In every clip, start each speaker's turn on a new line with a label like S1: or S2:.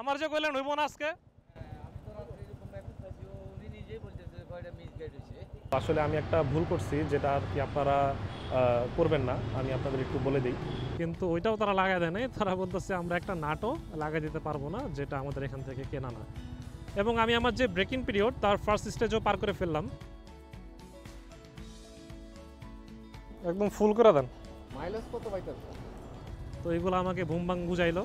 S1: আমার যে কইলেন হইব না আজকে। আসলে আমি একটা ভুল করছি যেটা আর কি আপনারা করবেন না, আমি আপনাদের একটু বলে দিই। কিন্তু ওইটাও তারা লাগাই দেয় নাই, তারা বলতেছে আমরা একটা নাটও লাগাই দিতে পারবো না যেটা আমাদের এখান থেকে কেনা না। এবং আমি আমার যে ব্রেকিং পিরিয়ড তার ফার্স্ট স্টেজও পার করে ফেললাম। একদম ফুল করে দেন।
S2: মাইলেজ কত পাইতেছে?
S1: তো এইগুলো আমাকে বুমবাং বুঝাইলো।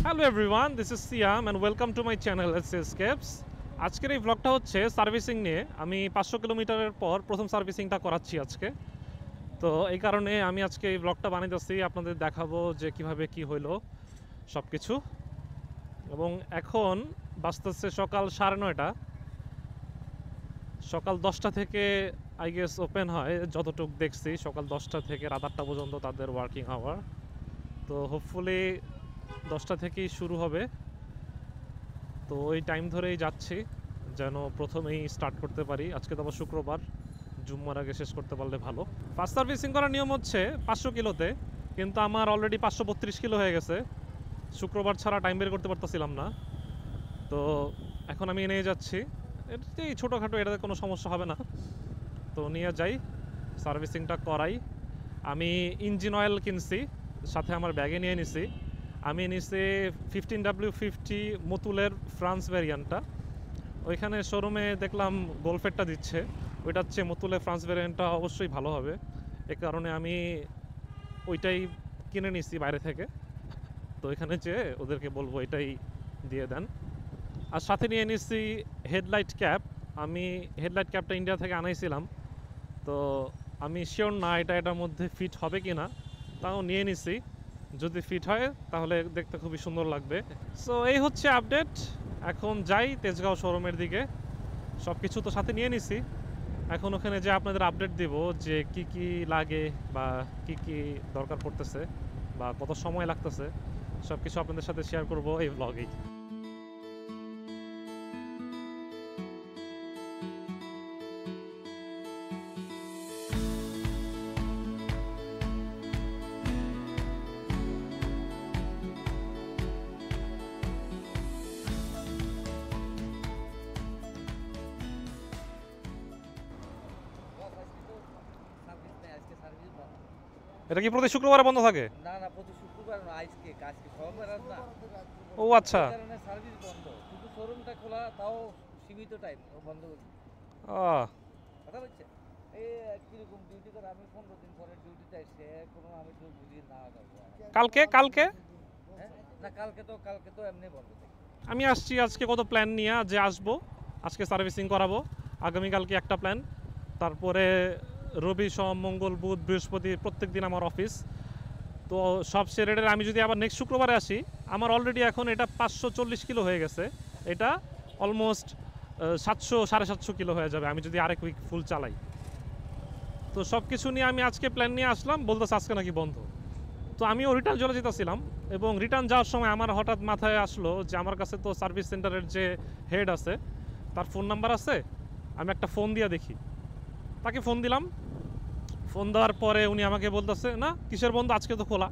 S1: Hello everyone, this is Siam and welcome to my channel S Escapes. আজকের এই ব্লগটা হচ্ছে সার্ভিসিং নিয়ে। আমি 500 কিলোমিটারের পর প্রথম সার্ভিসিংটা করাচ্ছি আজকে। তো এই কারণে আমি আজকে এই ব্লগটা বানাইতেছি, আপনাদের দেখাবো যে কিভাবে কি হইলো সব কিছু। এবং এখন বাজতেছে সকাল 9:30। সকাল 10টা থেকে আই গেস ওপেন হয়, যতটুকু দেখছি সকাল 10টা থেকে রাত 8টা পর্যন্ত তাদের ওয়ার্কিং আওয়ার। তো হোপফুলি 10টা থেকেই শুরু হবে। তো ওই টাইম ধরেই যাচ্ছি যেন প্রথমেই স্টার্ট করতে পারি। আজকে তো আবার শুক্রবার, জুম্মার আগে শেষ করতে পারলে ভালো। ফার্স্ট সার্ভিসিং করার নিয়ম হচ্ছে 500 কিলোতে, কিন্তু আমার অলরেডি 532 কিলো হয়ে গেছে। শুক্রবার ছাড়া টাইম বের করতে পারতেছিলাম না, তো এখন আমি নিয়ে যাচ্ছি। এই ছোটোখাটো, এটাতে কোনো সমস্যা হবে না। তো নিয়ে যাই, সার্ভিসিংটা করাই। আমি ইঞ্জিন অয়েল কিনছি, সাথে আমার ব্যাগে নিয়ে নিছি। আমি নিছি 15W50 মতুলের ফ্রান্স ভ্যারিয়েন্টটা। ওইখানে শোরুমে দেখলাম গোলফেটটা দিচ্ছে, ওইটা হচ্ছে মতুলের ফ্রান্স ভ্যারিয়েন্টটা অবশ্যই ভালো হবে। এ কারণে আমি ওইটাই কিনে নিছি বাইরে থেকে। তো এখানে যেয়ে ওদেরকে বলবো এটাই দিয়ে দেন। আর সাথে নিয়ে নিছি হেডলাইট ক্যাপ। আমি হেডলাইট ক্যাপটা ইন্ডিয়া থেকে আনাইছিলাম, তো আমি শিওর না এটার মধ্যে ফিট হবে কি না, তাও নিয়ে নিছি। যদি ফিট হয় তাহলে দেখতে খুবই সুন্দর লাগবে। সো এই হচ্ছে আপডেট। এখন যাই তেজগাঁও শোরুমের দিকে। সব কিছু তো সাথে নিয়ে নিছি, এখন ওখানে যে আপনাদের আপডেট দিব যে কি কি লাগে বা কি কি দরকার পড়তেছে বা কত সময় লাগতেছে, সব কিছু আপনাদের সাথে শেয়ার করব এই ব্লগেই। এটা কি প্রতি শুক্রবারে বন্ধ থাকে?
S2: না না, প্রতি শুক্রবার না, আজকে আজকে সোমবার আর না।
S1: ও আচ্ছা।
S2: এই কারণে সার্ভিস বন্ধ, শুধু শোরুমটা খোলা, তাও সীমিত টাইম বন্ধ করছি।
S1: আহ,
S2: কথা বলছে এই কিরকম ডিউটি করে, আমি 15 দিন পরে ডিউটিতে এসে কোনো আমি তো বুঝি না যাবো।
S1: কালকে কালকে
S2: হ্যাঁ? না, কালকে তো এমনি বন্ধ থাকে।
S1: আমি আসছি আজকে কত প্ল্যান নিয়ে যে আসবো, আজকে সার্ভিসিং করাবো। আগামীকালকে একটা প্ল্যান, তারপরে রবি সোম মঙ্গল বুধ বৃহস্পতি প্রত্যেক দিন আমার অফিস। তো সব সেরেডের আমি যদি আবার নেক্সট শুক্রবারে আসি, আমার অলরেডি এখন এটা 540 কিলো হয়ে গেছে। এটা অলমোস্ট 700 750 কিলো হয়ে যাবে আমি যদি আরেক উইক ফুল চালাই। তো সব কিছু নিয়ে আমি আজকে প্ল্যান নিয়ে আসলাম, বলতেছে আজকে নাকি বন্ধ। তো আমিও রিটার্ন চলে যেতেছিলাম, এবং রিটার্ন যাওয়ার সময় আমার হঠাৎ মাথায় আসলো যে আমার কাছে তো সার্ভিস সেন্টারের যে হেড আছে তার ফোন নাম্বার আছে, আমি একটা ফোন দিয়ে দেখি। তাকে ফোন দিলাম, ফোন দেওয়ার পরে উনি আমাকে বলতেছে না কিসের বন্ধ, আজকে তো খোলা।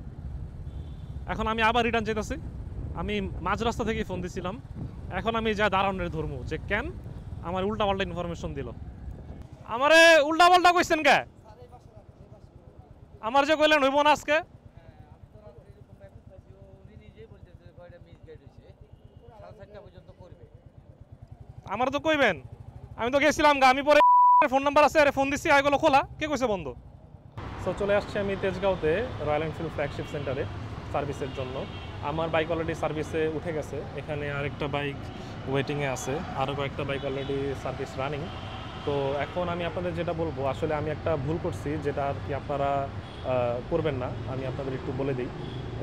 S1: এখন আমি আবার রিটার্ন যেতেছি, আমি মাঝ রাস্তা থেকেই ফোন দিছিলাম। এখন আমি যা দাঁড়ানোর ধর্ম যে কেন আমার উল্টা পাল্টা ইনফরমেশন দিল। আমারে উল্টা পাল্টা কইছেন কে? আমার যে কইলেন হইব না আজকে। আমার তো কইবেন, আমি তো গেছিলাম গা, আমি পরে ফোন নাম্বার আছে আরে ফোন দিছি আইগুলো খোলা, কে কইছে বন্ধ? সো চলে আসছি আমি তেজগাঁওতে রয়্যাল এনফিল্ড ফ্ল্যাগশিপ সেন্টারে সার্ভিসের জন্য। আমার বাইক অলরেডি সার্ভিসে উঠে গেছে, এখানে আরেকটা বাইক ওয়েটিংয়ে আছে, আরও কয়েকটা বাইক অলরেডি সার্ভিস রানিং। তো এখন আমি আপনাদের যেটা বলবো, আসলে আমি একটা ভুল করছি যেটা আর কি আপনারা করবেন না, আমি আপনাদের একটু বলে দিই।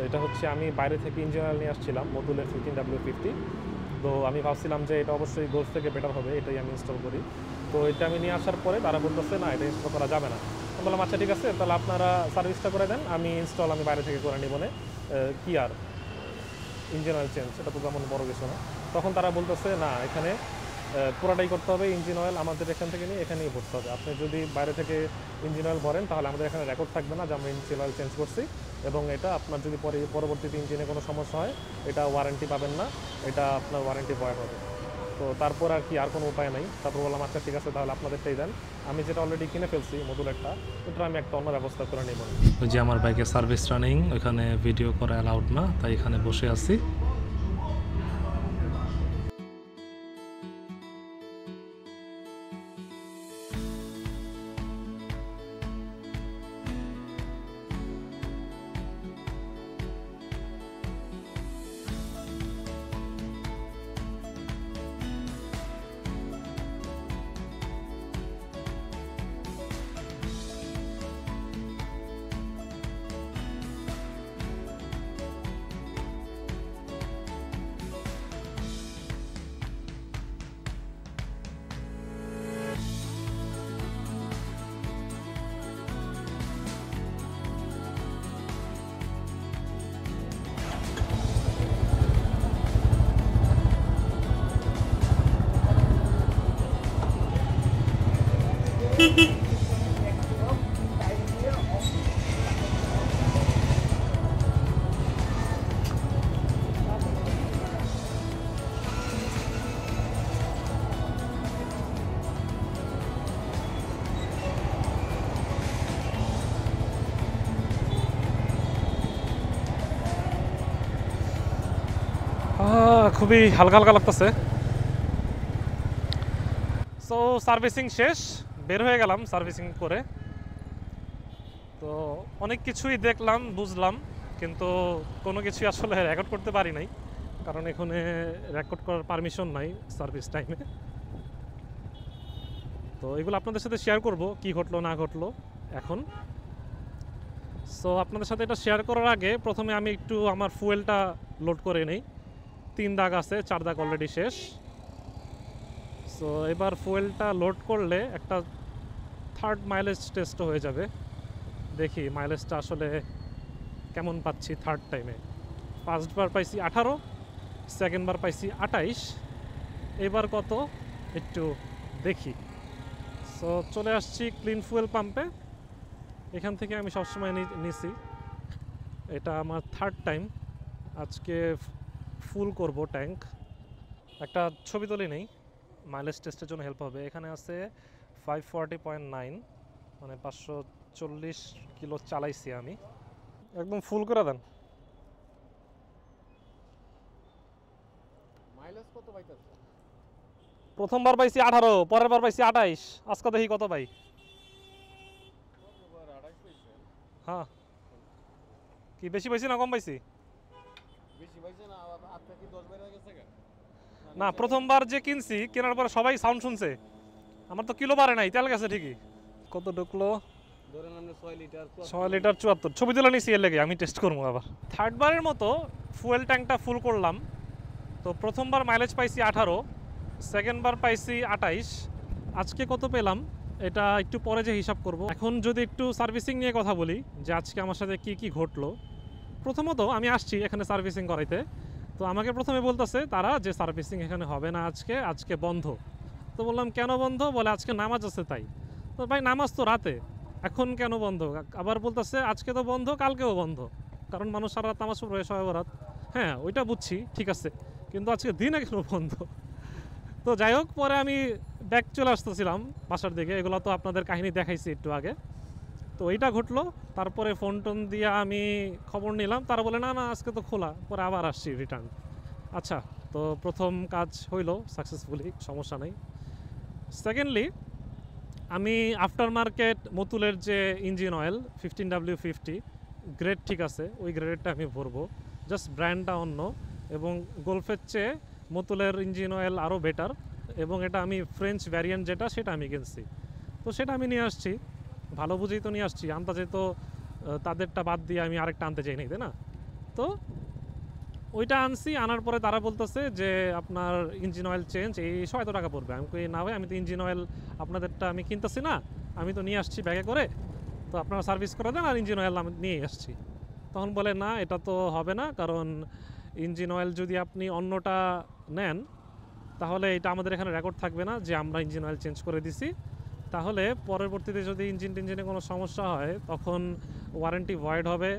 S1: এটা হচ্ছে আমি বাইরে থেকে ইঞ্জিন অয়েল নিয়ে আসছিলাম মতুলের 15W50। তো আমি ভাবছিলাম যে এটা অবশ্যই গোলফ থেকে বেটার হবে, এটাই আমি ইনস্টল করি। তো এটা আমি নিয়ে আসার পরে তারা বলতেছে না এটা ইনস্টল করা যাবে না। আমি বললাম আচ্ছা ঠিক আছে, তাহলে আপনারা সার্ভিসটা করে দেন, আমি ইনস্টল আমি বাইরে থেকে করে নিব না। কি আর ইঞ্জিন অয়েল চেঞ্জ, এটা তো তেমন বড় কিছু না। তখন তারা বলতেছে না, এখানে পুরাটাই করতে হবে, ইঞ্জিন অয়েল আমাদের এখান থেকে নিয়ে এখানেই ভরতে হবে। আপনি যদি বাইরে থেকে ইঞ্জিন অয়েল ভরেন তাহলে আমাদের এখানে রেকর্ড থাকবে না যে আমরা ইঞ্জিন অয়েল চেঞ্জ করছি, এবং এটা আপনার যদি পরবর্তীতে ইঞ্জিনে কোনো সমস্যা হয় এটা ওয়ারেন্টি পাবেন না, এটা আপনার ওয়ারেন্টি ভয়েড হবে। তো তারপর আর কি আর কোনো উপায় নাই, তারপর বললাম আচ্ছা ঠিক আছে তাহলে আপনাদেরটাই দেন, আমি যেটা অলরেডি কিনে ফেলছি মডুলারটা, ওটা আমি একটা অন্য ব্যবস্থা করে নিব। ওই যে আমার বাইকের সার্ভিস রানিং, ওইখানে ভিডিও করা অ্যালাউড না, তাই এখানে বসে আছি। খুবই হালকা হালকা লাগতেছে। সো সার্ভিসিং শেষ, বের হয়ে গেলাম সার্ভিসিং করে। তো অনেক কিছুই দেখলাম, বুঝলাম, কিন্তু কোনো কিছুই আসলে রেকর্ড করতে পারি নাই, কারণ এখানে রেকর্ড করার পারমিশন নাই সার্ভিস টাইমে। তো এগুলো আপনাদের সাথে শেয়ার করব কি ঘটলো না ঘটলো এখন। সো আপনাদের সাথে এটা শেয়ার করার আগে প্রথমে আমি একটু আমার ফুয়েলটা লোড করে নেই। 3 দাগ আছে, 4 দাগ অলরেডি শেষ। সো এবার ফুয়েলটা লোড করলে একটা 3rd মাইলেজ টেস্টও হয়ে যাবে, দেখি মাইলেজটা আসলে কেমন পাচ্ছি 3rd টাইমে। ফার্স্ট বার পাইছি 18, সেকেন্ড বার পাইছি 28, এবার কত একটু দেখি। সো চলে আসছি ক্লিন ফুয়েল পাম্পে, এখান থেকে আমি সবসময় নিছি। এটা আমার 3rd টাইম, আজকে ফুল করব ট্যাঙ্ক। একটা ছবি তুলে নেই, মাইলেজ টেস্টের জন্য হেল্প হবে। এখানে আছে 540.9, মানে 540 কিলো চালাইছি আমি। একদম ফুল করে দেন।
S2: মাইলেজ কত পাইতেছে?
S1: প্রথমবার পাইছি 18, পরের বার পাইছি 28, আজকে দেখি কত পাই। হ্যাঁ, কি বেশি পাইছি না কম পাইছি?
S2: বেশি পাইছে না, আপনি কি 10 বাইরে গেছে?
S1: না, প্রথমবার যে কিনছি, কেনার পরে সবাই সাউন্ড শুনছে, আমার তো কিলো বাড়ে নাই, তেল গেছে ঠিকই। কত ঢুকলো?
S2: ধরেন আপনি 6 লিটার
S1: 6 লিটার 74, ছবি তুলে নিছি, এর লেগে আমি টেস্ট করবো আবার। 3rd বারের মতো ফুয়েল ট্যাঙ্কটা ফুল করলাম। তো প্রথমবার মাইলেজ পাইছি 18, সেকেন্ড বার পাইছি 28, আজকে কত পেলাম এটা একটু পরে যে হিসাব করব। এখন যদি একটু সার্ভিসিং নিয়ে কথা বলি, যে আজকে আমার সাথে কি কি ঘটলো। প্রথমত আমি আসছি এখানে সার্ভিসিং করাইতে, তো আমাকে প্রথমে বলতেছে তারা যে সার্ভিসিং এখানে হবে না, আজকে বন্ধ। তো বললাম কেন বন্ধ? বলে আজকে নামাজ আছে তাই। তো ভাই নামাজ তো রাতে, এখন কেন বন্ধ? আবার বলতেছে আজকে তো বন্ধ, কালকেও বন্ধ, কারণ মানুষ সারা রাত নামাজ পড়বে, শবে বরাত। হ্যাঁ ওইটা বুঝছি, ঠিক আছে, কিন্তু আজকে দিনে কেন বন্ধ? তো যাই হোক, পরে আমি ব্যাক চলে আসতেছিলাম বাসার দিকে, এগুলো তো আপনাদের কাহিনী দেখাইছি একটু আগে। তো এইটা ঘটলো, তারপরে ফোন টোন দিয়ে আমি খবর নিলাম, তারা বলে না না আজকে তো খোলা, পরে আবার আসছি রিটার্ন। আচ্ছা, তো প্রথম কাজ হইলো সাকসেসফুলি, সমস্যা নেই। সেকেন্ডলি, আমি আফটার মার্কেট মতুলের যে ইঞ্জিন অয়েল 15W50 গ্রেড, ঠিক আছে, ওই গ্রেডটা আমি ভরবো, জাস্ট ব্র্যান্ডটা অন্য, এবং গোলফের চেয়ে মতুলের ইঞ্জিন অয়েল আরও বেটার, এবং এটা আমি ফ্রেঞ্চ ভ্যারিয়েন্ট যেটা, সেটা আমি কিনছি। তো সেটা আমি নিয়ে আসছি, ভালো বুঝেই তো নিয়ে আসছি, আন্দাজে তো তাদেরটা বাদ দিয়ে আমি আরেকটা আনতে চাই নাই, তাই না? তো ওইটা আনছি, আনার পরে তারা বলতেছে যে আপনার ইঞ্জিন অয়েল চেঞ্জ এই এত টাকা পড়বে। আমি কই না ভাই, আমি তো ইঞ্জিন অয়েল আপনাদেরটা আমি কিনতেছি না, আমি তো নিয়ে আসছি ব্যাগে করে, তো আপনারা সার্ভিস করে দেন আর ইঞ্জিন অয়েল আমি নিয়ে আসছি। তখন বলে না, এটা তো হবে না, কারণ ইঞ্জিন অয়েল যদি আপনি অন্যটা নেন তাহলে এটা আমাদের এখানে রেকর্ড থাকবে না যে আমরা ইঞ্জিন অয়েল চেঞ্জ করে দিছি, তাহলে পরবর্তীতে যদি ইঞ্জিনে কোনো সমস্যা হয় তখন ওয়ারেন্টি ভয়েড হবে,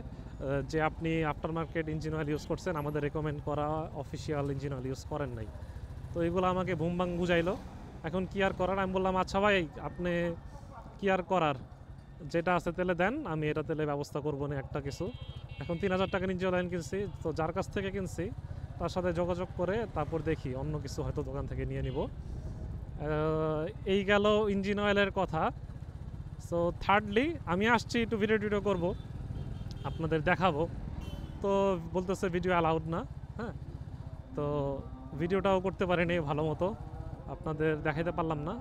S1: যে আপনি after market engine oil use করছেন, আমাদের রেকমেন্ড করা অফিসিয়াল ইঞ্জিন অয়েল ইউজ করেন নাই। তো এগুলো আমাকে ভুমবাং বুঝাইলো। এখন কি আর করার, আমি বললাম আচ্ছা ভাই আপনি কি আর করার, যেটা আছে তেলে দেন, আমি এটা তেলে ব্যবস্থা করবো না একটা কিছু। এখন 3000 টাকার ইঞ্জিন অয়েল কিনছি, তো যার কাছ থেকে কিনছি তার সাথে যোগাযোগ করে তারপর দেখি অন্য কিছু হয়তো দোকান থেকে নিয়ে নিব। এই গেল ইঞ্জিন অয়েলের কথা। সো থার্ডলি আমি আসছি একটু ভিডিও করবো, আপনাদের দেখাবো। তো বলতেছে ভিডিও অ্যালাউড না, হ্যাঁ, তো ভিডিওটাও করতে পারিনি ভালো মতো, আপনাদের দেখাইতে পারলাম না।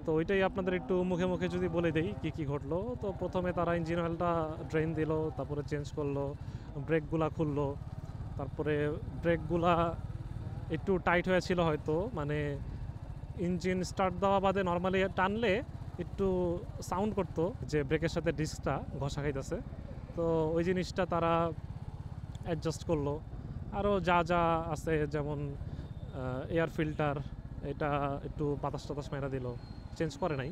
S1: তো ওইটাই আপনাদের একটু মুখে মুখে যদি বলে দেই কী কী ঘটলো। তো প্রথমে তারা ইঞ্জিন অয়েলটা ড্রেন দিল, তারপরে চেঞ্জ করলো, ব্রেকগুলা খুললো, তারপরে ব্রেকগুলা একটু টাইট হয়েছিল হয়তো, মানে ইঞ্জিন স্টার্ট দেওয়া বাদে নর্মালি টানলে একটু সাউন্ড করতো যে ব্রেকের সাথে ডিস্কটা ঘষা খাইতেছে। তো ওই জিনিসটা তারা অ্যাডজাস্ট করলো। আরও যা যা আছে যেমন এয়ার ফিল্টার, এটা একটু বাতাস টাতাস মেরা দিল, চেঞ্জ করে নাই।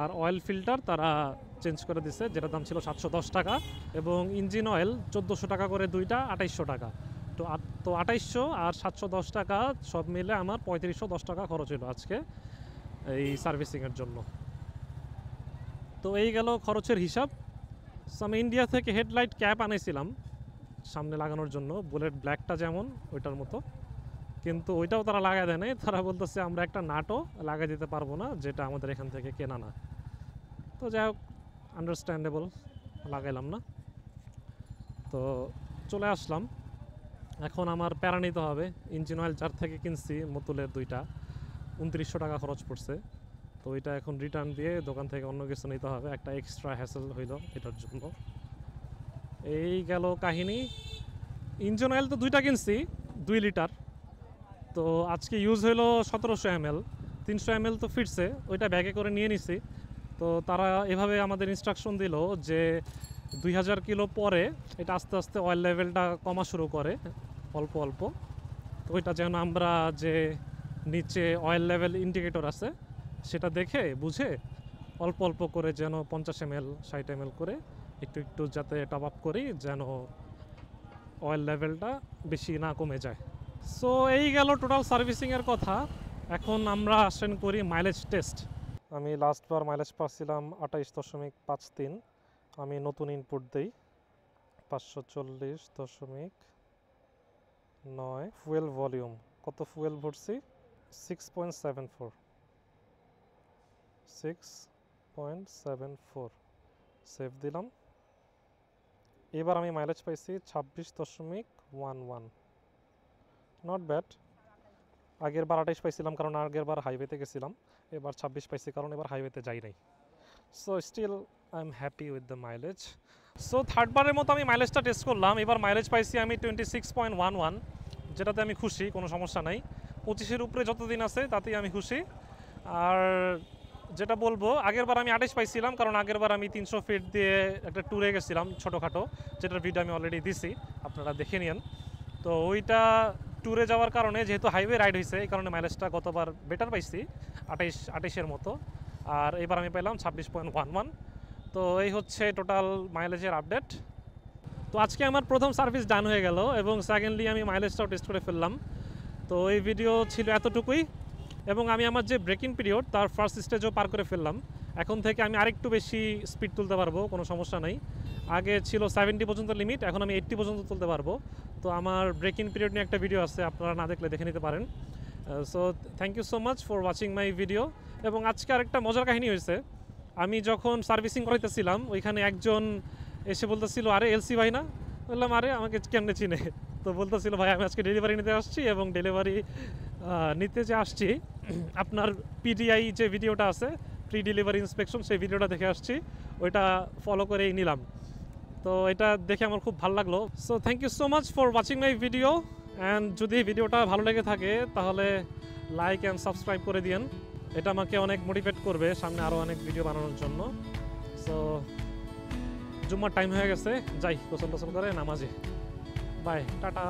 S1: আর অয়েল ফিল্টার তারা চেঞ্জ করে দিছে, যেটার দাম ছিল 710 টাকা, এবং ইঞ্জিন অয়েল 1400 টাকা করে দুইটা, 2800 টাকা। তো 2800 আর 710 টাকা সব মিলে আমার 3510 টাকা খরচ হলো আজকে এই সার্ভিসিংয়ের জন্য। তো এই গেল খরচের হিসাব। সো আমি ইন্ডিয়া থেকে হেডলাইট ক্যাপ আনাইছিলাম সামনে লাগানোর জন্য, বুলেট ব্ল্যাকটা যেমন ওইটার মতো, কিন্তু ওইটাও তারা লাগাই দেয় নাই। তারা বলতেছে আমরা একটা নাটও লাগাই দিতে পারবো না, যেটা আমাদের এখান থেকে কেনা না। তো যাই হোক, আন্ডারস্ট্যান্ডেবল, লাগাইলাম না। তো চলে আসলাম। এখন আমার প্যারা নিতে হবে। ইঞ্জিন অয়েল যার থেকে কিনছি মতুলের দুইটা, 2900 টাকা খরচ পড়ছে। তো ওইটা এখন রিটার্ন দিয়ে দোকান থেকে অন্য কিছু নিতে হবে, একটা এক্সট্রা হ্যাসেল হইল এটার জন্য। এই গেল কাহিনী। ইঞ্জিন অয়েল তো দুইটা কিনছি 2 লিটার, তো আজকে ইউজ হলো 1700 ml, 300 ml তো ফিরছে, ওইটা ব্যাগে করে নিয়ে নিছি। তো তারা এভাবে আমাদের ইনস্ট্রাকশন দিল যে 2000 কিলো পরে এটা আস্তে আস্তে অয়েল লেভেলটা কমা শুরু করে অল্প অল্প। তো ওইটা যেন আমরা যে নিচে অয়েল লেভেল ইন্ডিকেটর আছে সেটা দেখে বুঝে অল্প অল্প করে যেন 50 ml 60 ml করে একটু একটু যাতে টপ আপ করি, যেন অয়েল লেভেলটা বেশি না কমে যায়। সো এই গেল টোটাল সার্ভিসিংয়ের কথা। এখন আমরা আসেন করি মাইলেজ টেস্ট। আমি লাস্টবার মাইলেজ পাচ্ছিলাম 28.53। আমি নতুন ইনপুট দিই 540.9। ফুয়েল ভলিউম কত, ফুয়েল ভরছি 6.74, 6.74, সেভ দিলাম। এবার আমি মাইলেজ পাইছি 26.11, নট ব্যাড। আগের বার 28 পাইছিলাম কারণ আগের বার হাইওয়েতে গেছিলাম, এবার 26 পাইছি কারণ এবার হাইওয়েতে যাই নাই। So still I am happy with the mileage. So থার্ডবারের মতো আমি মাইলেজটা টেস্ট করলাম। এবার মাইলেজ পাইছি আমি 26.11, যেটাতে আমি খুশি, কোনো সমস্যা নাই। 25-এর উপরে যতদিন আছে তাতেই আমি খুশি। আর যেটা বলবো, আগের বার আমি 28 পাইছিলাম কারণ আগের বার আমি 300 ফিট দিয়ে একটা ট্যুরে গেছিলাম ছোটোখাটো, যেটার ভিডিও আমি অলরেডি দিছি, আপনারা দেখে নিন। তো ওইটা ট্যুরে যাওয়ার কারণে যেহেতু হাইওয়ে রাইড হয়েছে, এই কারণে মাইলেজটা গতবার বেটার পাইছি 28-এর মতো, আর এবার আমি পেলাম 26.11। তো এই হচ্ছে টোটাল মাইলেজের আপডেট। তো আজকে আমার প্রথম সার্ভিস ডান হয়ে গেল, এবং সেকেন্ডলি আমি মাইলেজটাও টেস্ট করে ফেললাম। তো এই ভিডিও ছিল এতটুকুই, এবং আমি আমার যে ব্রেকিং পিরিয়ড তার ফার্স্ট স্টেজও পার করে ফেললাম। এখন থেকে আমি আরেকটু বেশি স্পিড তুলতে পারবো, কোনো সমস্যা নেই। আগে ছিল 70 পর্যন্ত লিমিট, এখন আমি 80 পর্যন্ত তুলতে পারবো। তো আমার ব্রেকিং পিরিয়ড নিয়ে একটা ভিডিও আছে, আপনারা না দেখলে দেখে নিতে পারেন। So thank you so much for watching my video. এবং আজকে আরেকটা মজার কাহিনী হয়েছে, আমি যখন সার্ভিসিং করাইতেছিলাম ওইখানে একজন এসে বলতেছিল, আরে এলসি ভাই না? বললাম আরে আমাকে কেমনে চিনে? তো বলতেছিল ভাই আমি আজকে ডেলিভারি নিতে আসছি, এবং ডেলিভারি নিতে যে আসছি আপনার পিডিআই যে ভিডিওটা আছে, প্রি ডেলিভারি ইন্সপেকশন, সেই ভিডিওটা দেখে আসছি, ওইটা ফলো করেই নিলাম। তো এটা দেখে আমার খুব ভালো লাগলো। So thank you so much for watching my video, and যদি ভিডিওটা ভালো লেগে থাকে তাহলে লাইক অ্যান্ড সাবস্ক্রাইব করে দিন, এটা আমাকে অনেক মোটিভেট করবে সামনে আরও অনেক ভিডিও বানানোর জন্য। সো জুম্মার টাইম হয়ে গেছে, যাই গোসল টোসল করে নামাজে। Bye, tata.